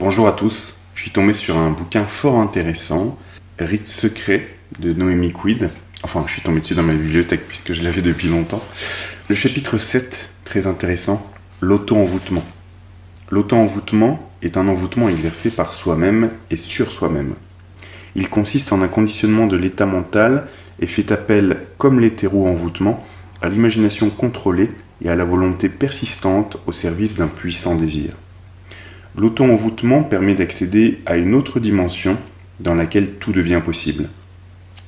Bonjour à tous, je suis tombé sur un bouquin fort intéressant, Rites secrets de Noémie Quid. Enfin, je suis tombé dessus dans ma bibliothèque puisque je l'avais depuis longtemps. Le chapitre 7, très intéressant, l'auto-envoûtement. L'auto-envoûtement est un envoûtement exercé par soi-même et sur soi-même. Il consiste en un conditionnement de l'état mental et fait appel, comme l'hétéro-envoûtement, à l'imagination contrôlée et à la volonté persistante au service d'un puissant désir. L'auto-envoûtement permet d'accéder à une autre dimension dans laquelle tout devient possible.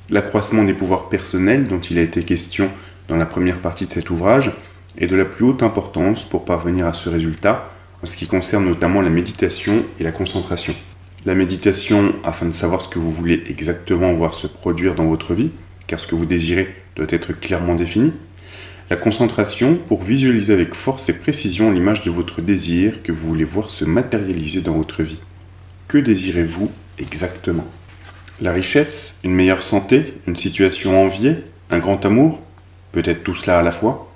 L'accroissement des pouvoirs personnels dont il a été question dans la première partie de cet ouvrage est de la plus haute importance pour parvenir à ce résultat, en ce qui concerne notamment la méditation et la concentration. La méditation afin de savoir ce que vous voulez exactement voir se produire dans votre vie, car ce que vous désirez doit être clairement défini. La concentration pour visualiser avec force et précision l'image de votre désir que vous voulez voir se matérialiser dans votre vie. Que désirez-vous exactement ? La richesse, une meilleure santé, une situation enviée, un grand amour ? Peut-être tout cela à la fois ?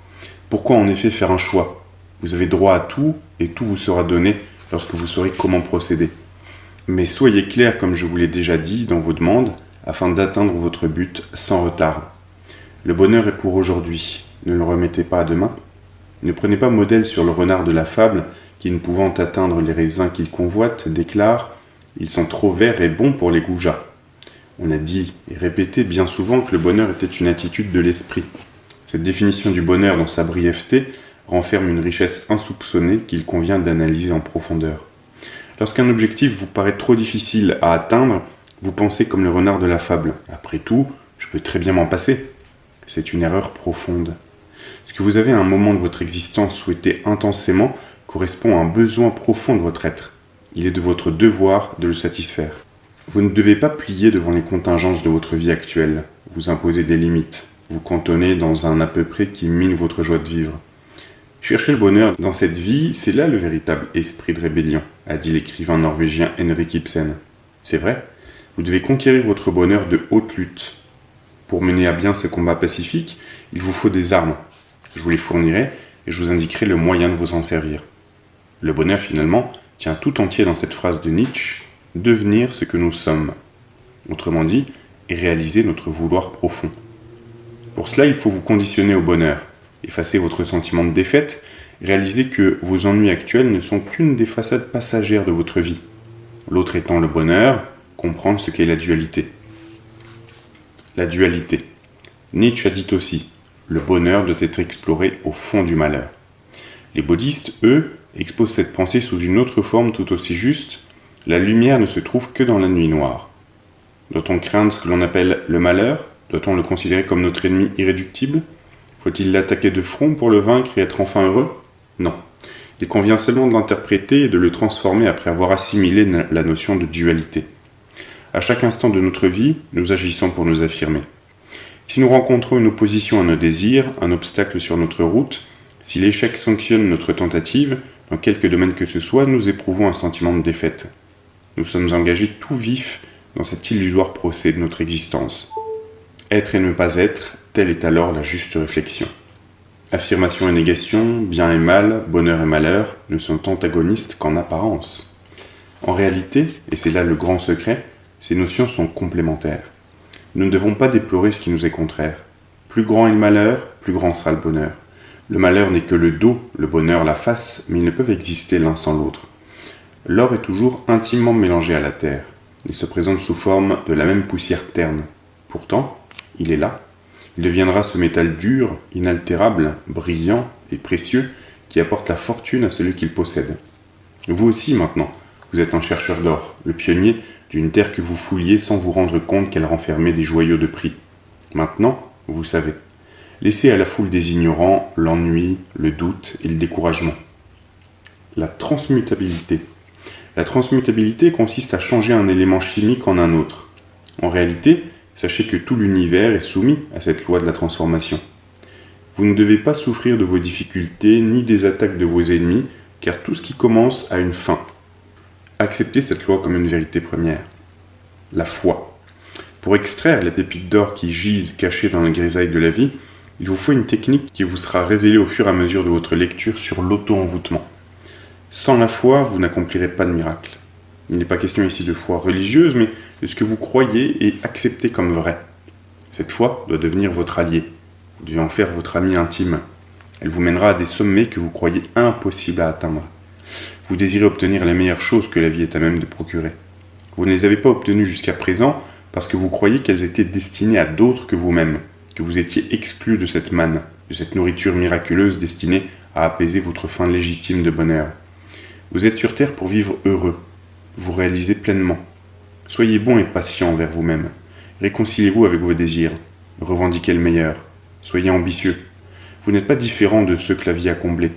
Pourquoi en effet faire un choix ? Vous avez droit à tout et tout vous sera donné lorsque vous saurez comment procéder. Mais soyez clair, comme je vous l'ai déjà dit, dans vos demandes, afin d'atteindre votre but sans retard. Le bonheur est pour aujourd'hui. Ne le remettez pas à demain. Ne prenez pas modèle sur le renard de la fable qui, ne pouvant atteindre les raisins qu'il convoite, déclare « Ils sont trop verts et bons pour les goujats ». On a dit et répété bien souvent que le bonheur était une attitude de l'esprit. Cette définition du bonheur dans sa brièveté renferme une richesse insoupçonnée qu'il convient d'analyser en profondeur. Lorsqu'un objectif vous paraît trop difficile à atteindre, vous pensez comme le renard de la fable. Après tout, je peux très bien m'en passer. C'est une erreur profonde. Ce que vous avez à un moment de votre existence souhaité intensément correspond à un besoin profond de votre être. Il est de votre devoir de le satisfaire. Vous ne devez pas plier devant les contingences de votre vie actuelle, vous imposer des limites, vous cantonner dans un à peu près qui mine votre joie de vivre. Chercher le bonheur dans cette vie, c'est là le véritable esprit de rébellion, a dit l'écrivain norvégien Henrik Ibsen. C'est vrai, vous devez conquérir votre bonheur de haute lutte. Pour mener à bien ce combat pacifique, il vous faut des armes. Je vous les fournirai et je vous indiquerai le moyen de vous en servir. Le bonheur, finalement, tient tout entier dans cette phrase de Nietzsche, « devenir ce que nous sommes ». Autrement dit, et réaliser notre vouloir profond. Pour cela, il faut vous conditionner au bonheur, effacer votre sentiment de défaite, réaliser que vos ennuis actuels ne sont qu'une des façades passagères de votre vie. L'autre étant le bonheur, comprendre ce qu'est la dualité. La dualité. Nietzsche a dit aussi, le bonheur doit être exploré au fond du malheur. Les bouddhistes, eux, exposent cette pensée sous une autre forme tout aussi juste, la lumière ne se trouve que dans la nuit noire. Doit-on craindre ce que l'on appelle le malheur ? Doit-on le considérer comme notre ennemi irréductible ? Faut-il l'attaquer de front pour le vaincre et être enfin heureux ? Non. Il convient seulement de l'interpréter et de le transformer après avoir assimilé la notion de dualité. À chaque instant de notre vie, nous agissons pour nous affirmer. Si nous rencontrons une opposition à nos désirs, un obstacle sur notre route, si l'échec sanctionne notre tentative, dans quelque domaine que ce soit, nous éprouvons un sentiment de défaite. Nous sommes engagés tout vifs dans cet illusoire procès de notre existence. Être et ne pas être, telle est alors la juste réflexion. Affirmation et négation, bien et mal, bonheur et malheur, ne sont antagonistes qu'en apparence. En réalité, et c'est là le grand secret, ces notions sont complémentaires. Nous ne devons pas déplorer ce qui nous est contraire. Plus grand est le malheur, plus grand sera le bonheur. Le malheur n'est que le dos, le bonheur la face, mais ils ne peuvent exister l'un sans l'autre. L'or est toujours intimement mélangé à la terre. Il se présente sous forme de la même poussière terne. Pourtant, il est là. Il deviendra ce métal dur, inaltérable, brillant et précieux qui apporte la fortune à celui qui le possède. Vous aussi, maintenant, vous êtes un chercheur d'or, le pionnier d'une terre que vous fouliez sans vous rendre compte qu'elle renfermait des joyaux de prix. Maintenant, vous savez. Laissez à la foule des ignorants l'ennui, le doute et le découragement. La transmutabilité. La transmutabilité consiste à changer un élément chimique en un autre. En réalité, sachez que tout l'univers est soumis à cette loi de la transformation. Vous ne devez pas souffrir de vos difficultés ni des attaques de vos ennemis, car tout ce qui commence a une fin. Acceptez cette loi comme une vérité première. La foi. Pour extraire les pépites d'or qui gisent cachées dans la grisaille de la vie, il vous faut une technique qui vous sera révélée au fur et à mesure de votre lecture sur l'auto-envoûtement. Sans la foi, vous n'accomplirez pas de miracle. Il n'est pas question ici de foi religieuse, mais de ce que vous croyez et acceptez comme vrai. Cette foi doit devenir votre allié. Vous devez en faire votre ami intime. Elle vous mènera à des sommets que vous croyez impossibles à atteindre. Vous désirez obtenir les meilleures choses que la vie est à même de procurer. Vous ne les avez pas obtenues jusqu'à présent parce que vous croyez qu'elles étaient destinées à d'autres que vous-même, que vous étiez exclu de cette manne, de cette nourriture miraculeuse destinée à apaiser votre faim légitime de bonheur. Vous êtes sur terre pour vivre heureux, vous réalisez pleinement. Soyez bon et patient envers vous-même. Réconciliez-vous avec vos désirs, revendiquez le meilleur. Soyez ambitieux. Vous n'êtes pas différent de ceux que la vie a comblés.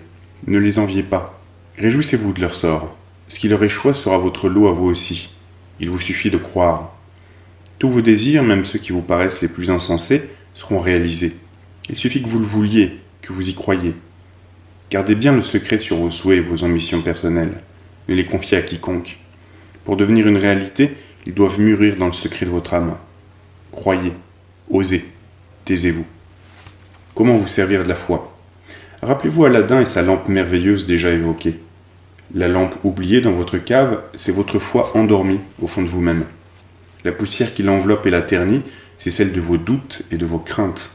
Ne les enviez pas. Réjouissez-vous de leur sort. Ce qui leur échoit sera votre lot à vous aussi. Il vous suffit de croire. Tous vos désirs, même ceux qui vous paraissent les plus insensés, seront réalisés. Il suffit que vous le vouliez, que vous y croyiez. Gardez bien le secret sur vos souhaits et vos ambitions personnelles. Ne les confiez à quiconque. Pour devenir une réalité, ils doivent mûrir dans le secret de votre âme. Croyez, osez, taisez-vous. Comment vous servir de la foi? Rappelez-vous Aladdin et sa lampe merveilleuse déjà évoquée. La lampe oubliée dans votre cave, c'est votre foi endormie au fond de vous-même. La poussière qui l'enveloppe et la ternit, c'est celle de vos doutes et de vos craintes.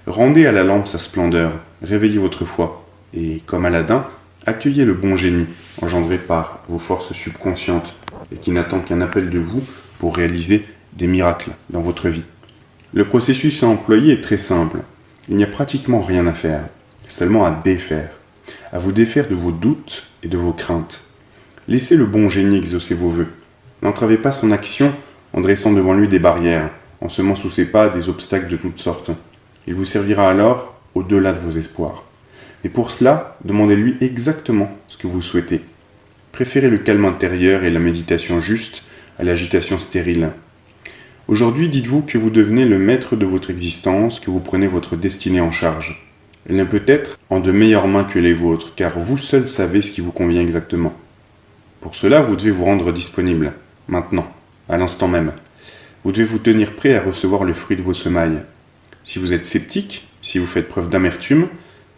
Rendez à la lampe sa splendeur, réveillez votre foi, et, comme Aladdin, accueillez le bon génie, engendré par vos forces subconscientes, et qui n'attend qu'un appel de vous pour réaliser des miracles dans votre vie. Le processus à employer est très simple. Il n'y a pratiquement rien à faire, seulement à défaire. À vous défaire de vos doutes et de vos craintes. Laissez le bon génie exaucer vos vœux. N'entravez pas son action en dressant devant lui des barrières, en semant sous ses pas des obstacles de toutes sortes. Il vous servira alors au-delà de vos espoirs. Et pour cela, demandez-lui exactement ce que vous souhaitez. Préférez le calme intérieur et la méditation juste à l'agitation stérile. Aujourd'hui, dites-vous que vous devenez le maître de votre existence, que vous prenez votre destinée en charge. Elle ne peut être en de meilleures mains que les vôtres, car vous seul savez ce qui vous convient exactement. Pour cela, vous devez vous rendre disponible, maintenant, à l'instant même. Vous devez vous tenir prêt à recevoir le fruit de vos semailles. Si vous êtes sceptique, si vous faites preuve d'amertume,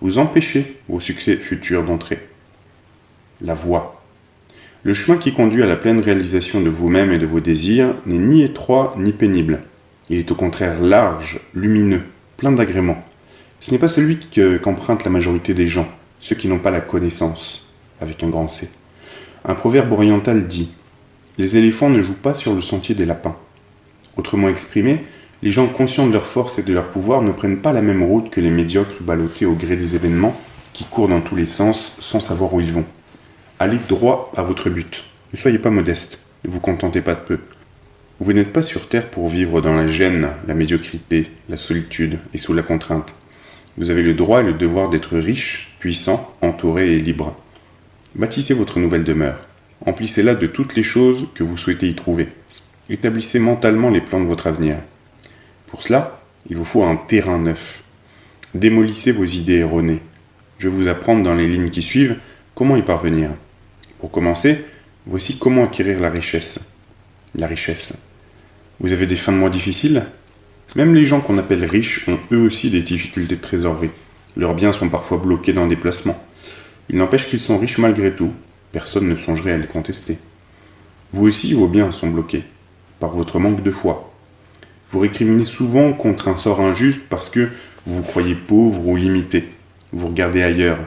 vous empêchez vos succès futurs d'entrer. La voie. Le chemin qui conduit à la pleine réalisation de vous-même et de vos désirs n'est ni étroit ni pénible. Il est au contraire large, lumineux, plein d'agréments. Ce n'est pas celui qu'emprunte la majorité des gens, ceux qui n'ont pas la connaissance, avec un grand C. Un proverbe oriental dit « Les éléphants ne jouent pas sur le sentier des lapins ». Autrement exprimé, les gens conscients de leur force et de leur pouvoir ne prennent pas la même route que les médiocres ballottés au gré des événements qui courent dans tous les sens sans savoir où ils vont. Allez droit à votre but. Ne soyez pas modeste, ne vous contentez pas de peu. Vous n'êtes pas sur terre pour vivre dans la gêne, la médiocrité, la solitude et sous la contrainte. Vous avez le droit et le devoir d'être riche, puissant, entouré et libre. Bâtissez votre nouvelle demeure. Emplissez-la de toutes les choses que vous souhaitez y trouver. Établissez mentalement les plans de votre avenir. Pour cela, il vous faut un terrain neuf. Démolissez vos idées erronées. Je vais vous apprendre dans les lignes qui suivent comment y parvenir. Pour commencer, voici comment acquérir la richesse. La richesse. Vous avez des fins de mois difficiles? Même les gens qu'on appelle riches ont eux aussi des difficultés de trésorerie. Leurs biens sont parfois bloqués dans des placements. Il n'empêche qu'ils sont riches malgré tout. Personne ne songerait à les contester. Vous aussi, vos biens sont bloqués, par votre manque de foi. Vous récriminez souvent contre un sort injuste parce que vous vous croyez pauvre ou limité. Vous regardez ailleurs.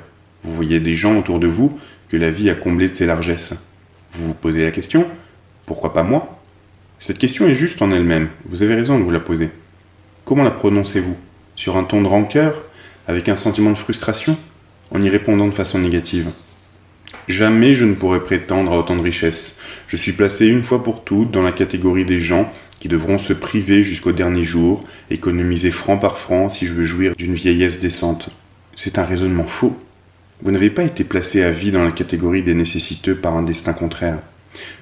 Vous voyez des gens autour de vous que la vie a comblé de ses largesses. Vous vous posez la question, pourquoi pas moi? Cette question est juste en elle-même, vous avez raison de vous la poser. Comment la prononcez-vous? Sur un ton de rancœur? Avec un sentiment de frustration? En y répondant de façon négative? Jamais je ne pourrai prétendre à autant de richesses. Je suis placé une fois pour toutes dans la catégorie des gens qui devront se priver jusqu'au dernier jour, économiser franc par franc si je veux jouir d'une vieillesse décente. C'est un raisonnement faux. Vous n'avez pas été placé à vie dans la catégorie des nécessiteux par un destin contraire.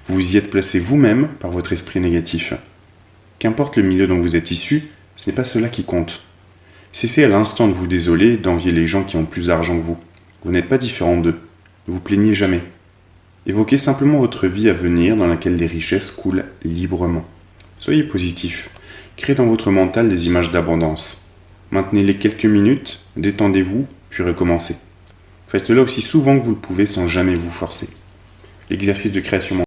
Vous y êtes placé vous-même par votre esprit négatif. Qu'importe le milieu dont vous êtes issu, ce n'est pas cela qui compte. Cessez à l'instant de vous désoler, d'envier les gens qui ont plus d'argent que vous. Vous n'êtes pas différent d'eux. Ne vous plaignez jamais. Évoquez simplement votre vie à venir dans laquelle les richesses coulent librement. Soyez positif. Créez dans votre mental des images d'abondance. Maintenez-les quelques minutes, détendez-vous, puis recommencez. Faites-le aussi souvent que vous le pouvez sans jamais vous forcer. L'exercice de création